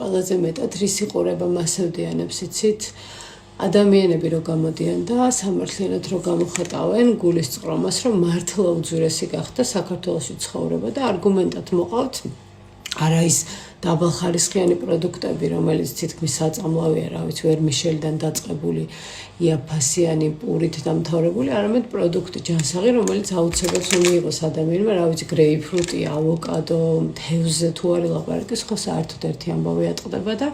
ყველაზე მეტად რის იყურება მასევდიანებს იცით? ადამიანები რო გამოდიან და სამართლიანად რო გამოხატავენ გულის წყრომას, რომ მართლა უძვირესი გახდა საქართველოში ცხოვრება და არგუმენტად მოყავთ არა ის დაბალხარისხიანი პროდუქტები, რომელიც თითქმის საწამლავია, რა ვიცი, ვერმიშელიდან დაწყებული, იაფასიანი პურით დამთავრებული, არამედ პროდუქტი ჯანსაღი, რომელიც აუცილებლად მიიღოს ადამიანმა, რა ვიცი, გრეიპფრუტი, ავოკადო, თევზზე თუ არ ელაპარაკეს, ხო საერთოდ ერთი ამბავი ატყდება და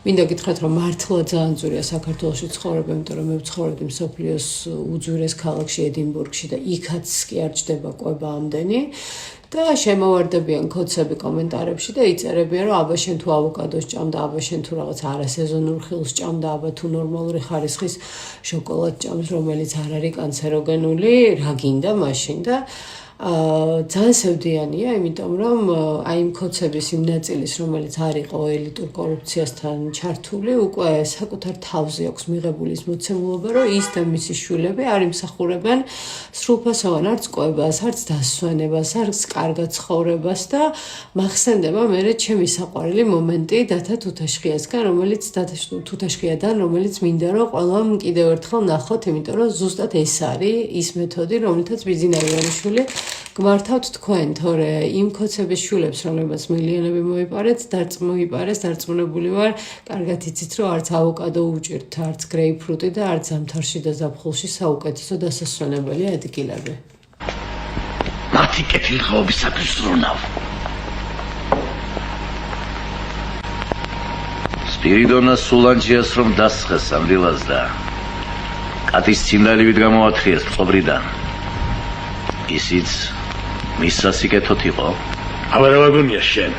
მინდა გითხრათ, რომ მართლა ძალიან ძვირია საქართველოში ცხოვრება, იმიტომ რომ მე ვცხოვრობდი მსოფლიოს უძვირეს ქალაქში ედინბურგში და იქაც კი არ ჩდება კვება ამდენი. და შემოვარდებიან კოდსები კომენტარებში და იწერებიან, რომ აბა შენ თუ ავოკადოს ჭამდა, აბა შენ თუ რაღაც არასეზონურ ხილს ჭამდა, აბა თუ ნორმალური ხარისხის შოკოლადს ჭამს, რომელიც არ არის კანცეროგენული, რა გინდა მაშინ და ძალიან სევდიანია, იმიტომ რომ აი იმ კოდსების იმ ნაწილის, რომელიც არ იყო ელიტურ კორუფციასთან ჩართული, უკვე საკუთარ თავზე აქვს მიღებული ის მოცემულობა, რომ ის და მისი შვილები არ იმსახურებენ სრულფასოვან არც კვებას, არც დასვენებას, არც კარგად ცხოვრებას და მახსენდება მერე ჩემი საყვარელი მომენტი დათა თუთაშხიასგან, რომელიც მინდა რომ ყველამ კიდევ ერთხელ ნახოთ, იმიტომ რომ ზუსტად ეს არის ის მეთოდი, რომლითაც ბიზნესი ივანიშვილი გმართავთ თქვენ, თორე იმ კოცების შვილებს, რომლებსაც მილიონები მოიპარეთ, დარწმუნებული ვარ, კარგად იცით, რომ არც ავოკადო უჭირთ, არც გრეიპფრუტი და არც ზამთარში და ზაფხულში საუკეთესო დასასვენებელი ადგილები. მათი კეთილდღეობისათვის ზრუნავ. სპირიდონას სულანჯიას რომ დასხეს ამ დილას და კატის ცინდალივით გამოათხიეს მწყობრიდან. ისიც მის სასიკეთოდ იყო. აბა გონია შენ.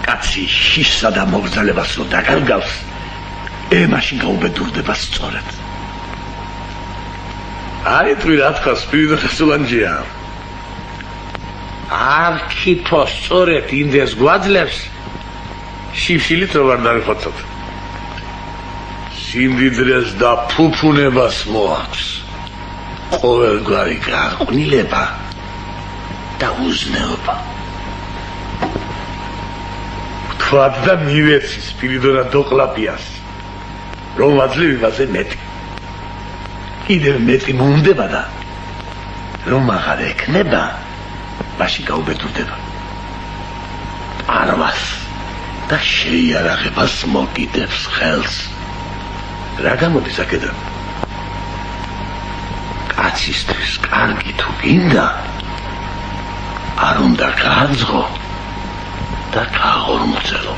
კაცი შიშსა და მოგზალებას რო დაგარგავს, მაშინ გაუბედურდება სწორად. აი თუ რა თქვა სპირიდონას სულანჯია. არქიფო სწორედ ინდეს გვაძლევს შიფშილით რო არ დავიხოცოთ. სიმდიდრეს და ფუფუნებას მოაქვს. ყოველგვარი გაყვნილება და უზნეობა. თქვათ და მივეცი სპირიდონა დოკლაპიას, რომ აძლევ იმაზე მეტი. კიდევ მეტი მომდება და რომ აღარ ექნება, მაშინ გაუბედურდება. პარვას და შეიარაღებას მოგიდებს ხელს. რა გამოდის აქედან? კაცისთვის კარგი თუ გინდა, არ უნდა გააძღო და გააღორმოწელო.